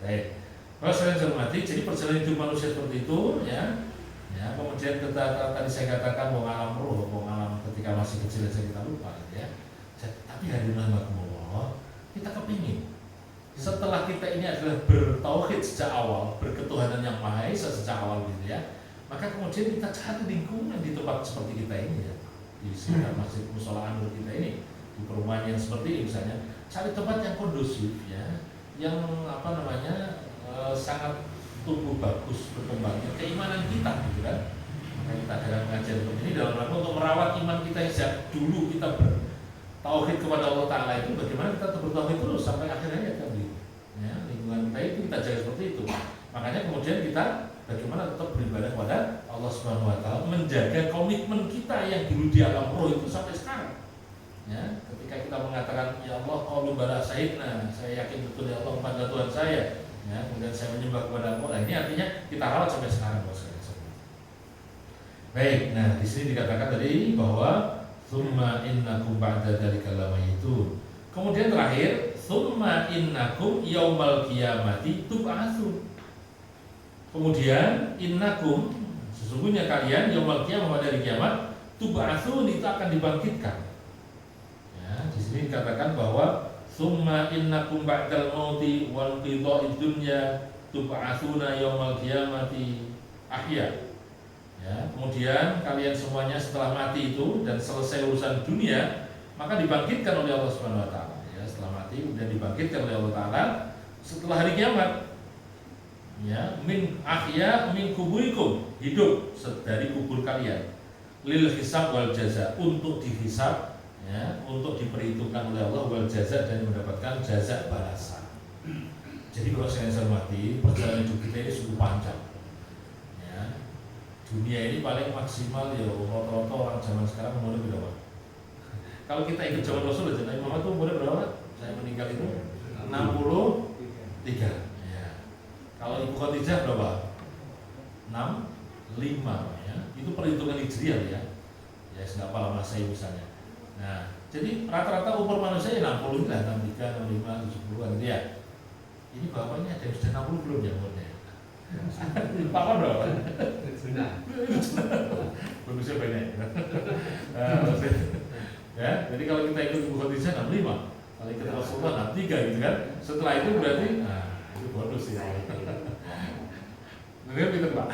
Baik. Kalau saya hormati, jadi perjalanan hidup manusia seperti itu, ya. Ya, kemudian tadi saya katakan mau alam roh, mau alam ketika masih kecil saja kita lupa, gitu ya. Tapi hari ini kita kepingin. Setelah kita ini adalah bertauhid sejak awal, berketuhanan yang Maha Esa sejak awal gitu ya, maka kemudian kita cari lingkungan di tempat seperti kita ini ya, di sekitar masjid mushola Anur kita ini, di perumahan yang seperti ini misalnya, cari tempat yang kondusif ya, yang sangat tumbuh bagus berkembangnya keimanan kita gitu kan. Maka kita adakan pengajian seperti ini dalam rangka untuk merawat iman kita yang sejak dulu kita bertauhid kepada Allah Ta'ala itu, bagaimana kita bertauhid terus sampai akhirnya kita ya, lingkungan kita itu kita jaga seperti itu. Makanya kemudian kita bagaimana tetap beribadah kepada Allah Subhanahu Wa Taala, menjaga komitmen kita yang dulu di alam roh itu sampai sekarang. Ya, ketika kita mengatakan ya Allah qalu bala syahidna, saya yakin betul ya Allah pada Tuhan saya. Ya, kemudian saya menyembah kepada Allah. Ini artinya kita rawat sampai sekarang bos. Baik, nah di sini dikatakan tadi bahwa summa innakum ba'da dzalika lamayitun. Kemudian terakhir summa innakum yaumal qiyamati tub'atsun. Kemudian innakum, sesungguhnya kalian yaumal qiyamah pada hari kiamat tub'atsun, itu akan dibangkitkan. Ya, di sini dikatakan bahwa summa innakum ba'dal mauti wal qida'id dunya tub'atsuna yaumal qiyamati ahya. Ya, kemudian kalian semuanya setelah mati itu dan selesai urusan dunia, maka dibangkitkan oleh Allah Subhanahu Wa Taala. Ya, setelah mati kemudian dibangkitkan oleh Allah Taala setelah hari kiamat. Ya, min ahya min kuburikum, hidup dari kubur kalian. Lil hisab wal jaza, untuk dihisab, ya, untuk diperhitungkan oleh Allah wal jaza, dan mendapatkan jaza balasan. Jadi kalau saya hormati, perjalanan hidup kita ini sungguh panjang. Dunia ini paling maksimal ya rata-rata orang zaman sekarang umurnya berapa? Kalau kita ikut zaman Rasul aja, Nabi Muhammad itu umurnya berapa? Saya meninggal itu 63. Ya. Kalau Ibu Khadijah berapa? 65 ya. Itu perhitungan Hijriah ya. Ya nggak apa lama saya misalnya. Nah, jadi rata-rata umur manusia ya 60 lah, 63, 65, 70-an gitu ya. Ini bapaknya ada yang sudah 60 belum ya umurnya? Papa berapa? Sudah. Bagusnya banyak. Ya, jadi kalau kita ikut Ibu Khadijah 65, kalau ikut Rasulullah 63 gitu kan. Setelah itu berarti, itu bonus ya. Benar itu Pak?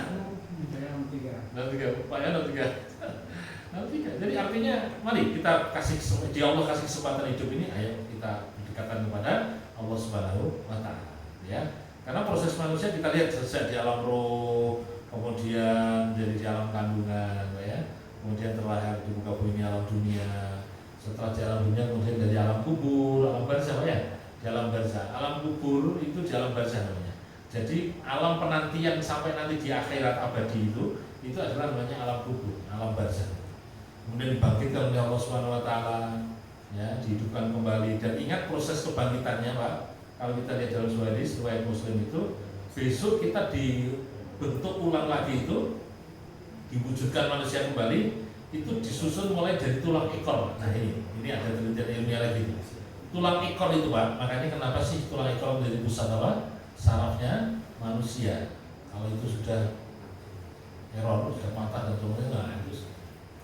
63. Pak ya 63. Jadi artinya, mari kita kasih, Allah kasih kesempatan hidup ini, ayo kita berdekatan kepada Allah Subhanahu Wa Taala. Ya. Karena proses manusia kita lihat sejak di alam roh, kemudian jadi di alam kandungan, ya. kemudian terlahir di muka bumi ini alam dunia, setelah di alam dunia kemudian dari alam kubur, alam barzah ya, di alam barzah, alam kubur itu di alam barzah namanya. Jadi alam penantian sampai nanti di akhirat abadi itu adalah namanya alam kubur, alam barzah. Kemudian dibangkitkan oleh Allah Subhanahu Wa Taala, ya, dihidupkan kembali. Dan ingat proses kebangkitannya, Pak. Kalau kita lihat dalam hadis riwayat Muslim itu, besok kita dibentuk ulang lagi itu, diwujudkan manusia kembali, itu disusun mulai dari tulang ekor. Nah ini ada penelitian ilmiah lagi. Tulang ekor itu, Pak. Makanya kenapa sih tulang ekor menjadi pusat apa? Sarafnya manusia. Kalau itu sudah error, sudah patah dan semuanya, nah itu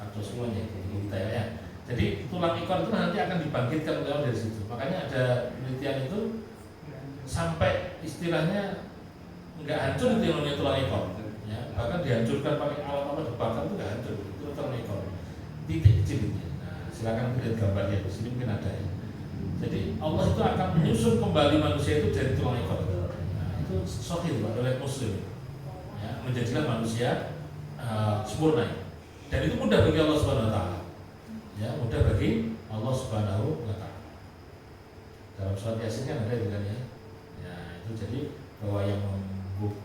kacau semuanya kita ya. Jadi tulang ekor itu nanti akan dibangkitkan dari situ. Makanya ada penelitian itu sampai istilahnya nggak hancur itu yang namanya tulang ekor. Ya, bahkan dihancurkan pakai alat apa dibakar itu nggak hancur. Itu tulang ekor. Titik kecil itu. Nah, silakan lihat gambarnya di sini mungkin ada ya. Jadi Allah itu akan menyusun kembali manusia itu dari tulang ekor. Nah, itu sahih Pak, oleh Muslim. Ya, menjadilah manusia sempurna. Dan itu mudah bagi Allah Subhanahu Wa Taala. Ya, mudah bagi Allah Subhanahu Wa Taala. Dalam surat Yasin kan ada itu kan ya. Ya, itu jadi bahwa yang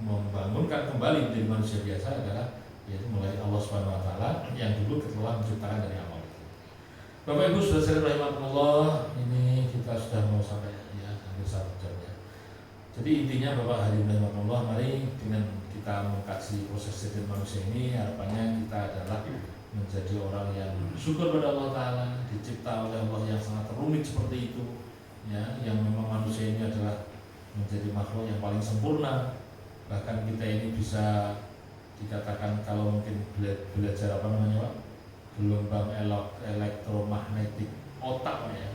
membangunkan kembali menjadi manusia biasa adalah yaitu mulai Allah Subhanahu Wa Taala yang dulu telah menciptakan dari awal. Bapak Ibu saudara rahimakumullah, ini kita sudah mau sampai ya hampir 1 jam ya. Jadi intinya Bapak hadirin rahimakumullah, mari dengan kita mengkaji proses jadi manusia ini, harapannya kita adalah menjadi orang yang bersyukur pada Allah Ta'ala, dicipta oleh Allah yang sangat rumit seperti itu ya, yang memang manusia ini adalah menjadi makhluk yang paling sempurna. Bahkan kita ini bisa dikatakan kalau mungkin belajar apa namanya Pak, gelombang elektromagnetik otak ya.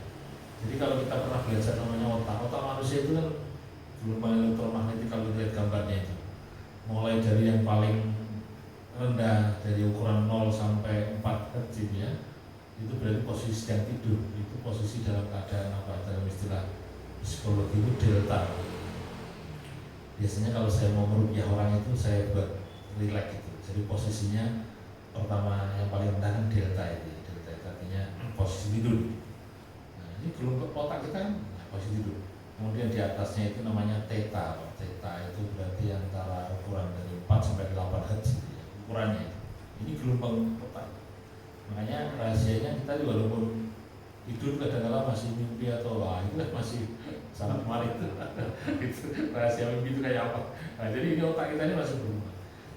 Jadi kalau kita pernah belajar namanya otak manusia itu kan gelombang elektromagnetik, kalau lihat gambarnya itu mulai dari yang paling rendah dari ukuran 0 sampai 4 Hz ya, itu berarti posisi yang tidur, itu posisi dalam keadaan apa, dalam istilah psikologi itu delta. Biasanya kalau saya mau merupiah orang itu saya buat relax gitu, jadi posisinya pertama yang paling rendah kan delta itu, delta itu artinya posisi tidur. Nah ini gelombang otak kita kan posisi tidur. Kemudian di atasnya itu namanya theta. Theta itu berarti antara ukuran dari 4 sampai 8 Hz ya, ukurannya. Ini gelombang otak. Makanya rahasianya kita walaupun tidur kadang-kadang masih mimpi atau itu masih sangat menarik itu. Rahasia mimpi itu kayak apa? Nah, jadi ini otak kita ini masih berubah.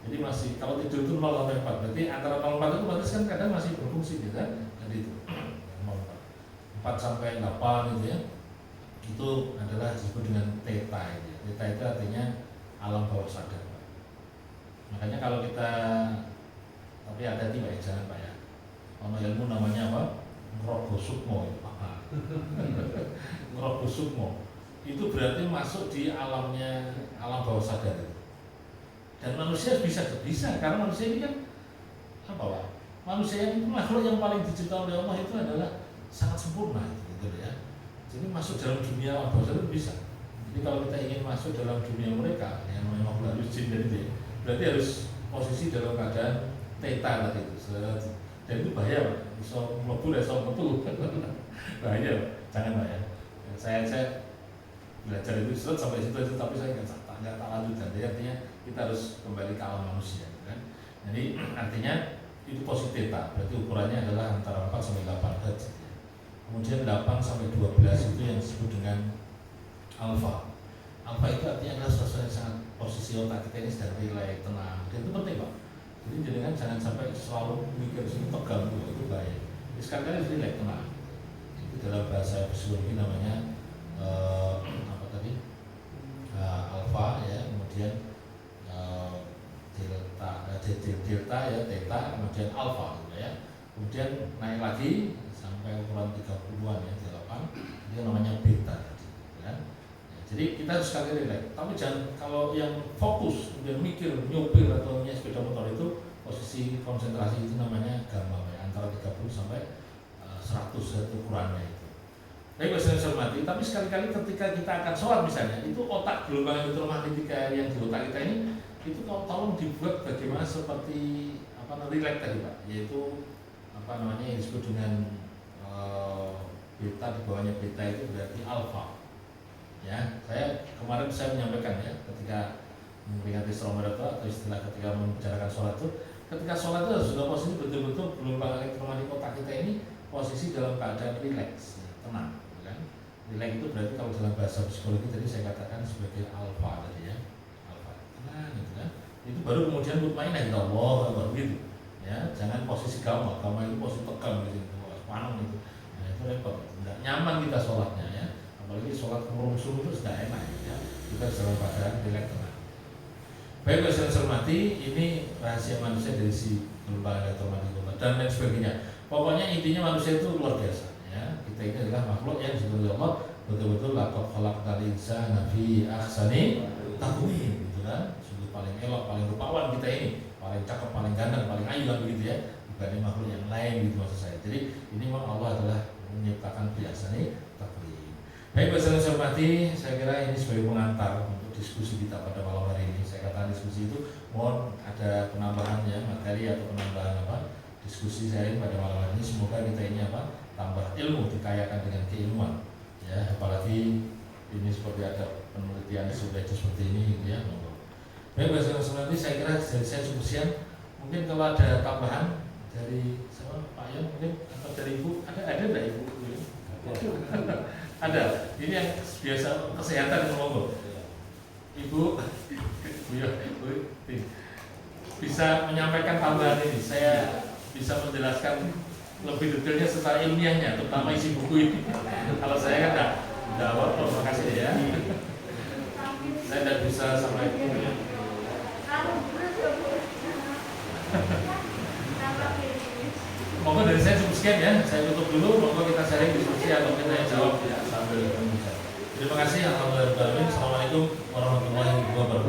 Jadi masih kalau tidur itu 0 sampai 4, berarti antara 0 sampai 4 itu berarti kan kadang masih berfungsi gitu kan. Jadi itu 4 sampai 8 gitu ya. Itu adalah disebut dengan theta itu. Theta itu artinya alam bawah sadar. Makanya kalau kita, tapi hati-hati Pak ya, jangan Pak ya. Ono ilmu namanya apa? Ngrogo sukmo. Ngrogo sukmo. Itu berarti masuk di alamnya, alam bawah sadar. Dan manusia bisa karena manusia ini kan apa Pak? Manusia itu makhluk yang paling dicipta oleh Allah itu adalah sangat sempurna gitu ya. Jadi masuk dalam dunia alam bawah sadar bisa. Jadi kalau kita ingin masuk dalam dunia mereka yang memang harus jin dari itu, berarti harus posisi dalam keadaan theta tadi itu. Dan itu bahaya Pak. Bisa mlebu iso metu. Bahaya Pak. Jangan Pak ya. Saya belajar itu sampai situ tapi saya nggak tak lanjutkan. Jadi artinya kita harus kembali ke alam manusia kan. Jadi artinya itu posisi theta, berarti ukurannya adalah antara 4 sampai 8 Hz. Kemudian 8 sampai 12 itu yang disebut dengan alfa. Alfa itu artinya adalah sesuatu yang sangat posisi otak kita ini sedang relax, tenang. Dan itu penting Pak. Jadi jangan sampai selalu mikir sini tegang itu bahaya. Jadi sekali-kali relax, tenang. Itu dalam bahasa psikologi namanya apa tadi? Alfa ya, kemudian delta ya, theta, kemudian alfa gitu ya. Kemudian naik lagi sampai ukuran 30-an ya, 8, itu namanya beta kan. Ya, jadi kita harus sekali relax, tapi jangan kalau yang fokus kemudian mikir, nyopir atau punya sepeda motor itu posisi konsentrasi itu namanya gamma ya, antara 30 sampai 100 itu ukurannya itu. Baik Bapak saya hormati, tapi sekali-kali ketika kita akan sholat misalnya, itu otak gelombang elektromagnetika yang di otak kita ini itu tolong dibuat bagaimana seperti apa relax tadi Pak, yaitu yang disebut dengan beta, di bawahnya beta itu berarti alfa. Ya, kemarin saya menyampaikan ya, ketika memperingati Ramadan atau istilah ketika membicarakan sholat itu, ketika sholat itu harus sudah posisi betul-betul gelombang elektromagnetik otak kita ini posisi dalam keadaan rileks, tenang, kan? Rileks itu berarti kalau dalam bahasa psikologi tadi saya katakan sebagai alfa tadi ya, alfa, tenang gitu kan? Itu baru kemudian mutmainah kita Allah baru gitu, ya, jangan posisi gama itu posisi tegang gitu, panas gitu, nah, itu repot, tidak nyaman kita sholatnya ya, apalagi sholat kemurusuh itu sudah enak ya, kita dalam keadaan rileks tenang. Baik, saya hormati, ini rahasia manusia dari si gelombang elektromagnetik dan lain sebagainya. Pokoknya intinya manusia itu luar biasa. Ya, kita ini adalah makhluk yang disebut Allah betul-betul laqad khalaqnal insana fi ahsani taqwim, gitu kan? Sungguh paling elok, paling rupawan kita ini, paling cakep, paling ganteng, paling ayu kan begitu ya. Dibanding makhluk yang lain gitu maksud saya. Jadi ini memang Allah adalah menciptakan fi ahsani taqwim. Baik, saya hormati, saya kira ini sebagai pengantar diskusi kita pada malam hari ini. Saya katakan diskusi itu mohon ada penambahan ya materi atau penambahan diskusi saya pada malam hari ini. Semoga kita ini tambah ilmu, dikayakan dengan keilmuan ya, apalagi ini seperti ada penelitian seperti ini gitu ya. Baik, nanti saya kira dari saya cukup sekian. Mungkin kalau ada tambahan dari Pak Yon mungkin atau dari Ibu, ada enggak Ibu? Ada. Ini yang biasa kesehatan ngomong. Ibu bisa menyampaikan tambahan ini, saya bisa menjelaskan lebih detailnya secara ilmiahnya, terutama isi buku ini. Kalau saya kan enggak apa-apa, terima kasih ya. Saya tidak bisa sampai monggo dari saya cukup sekian ya, saya tutup dulu, monggo kita sharing diskusi atau kita jawab ya sambil berbicara. Terima kasih, alhamdulillah. Assalamualaikum warahmatullahi wabarakatuh.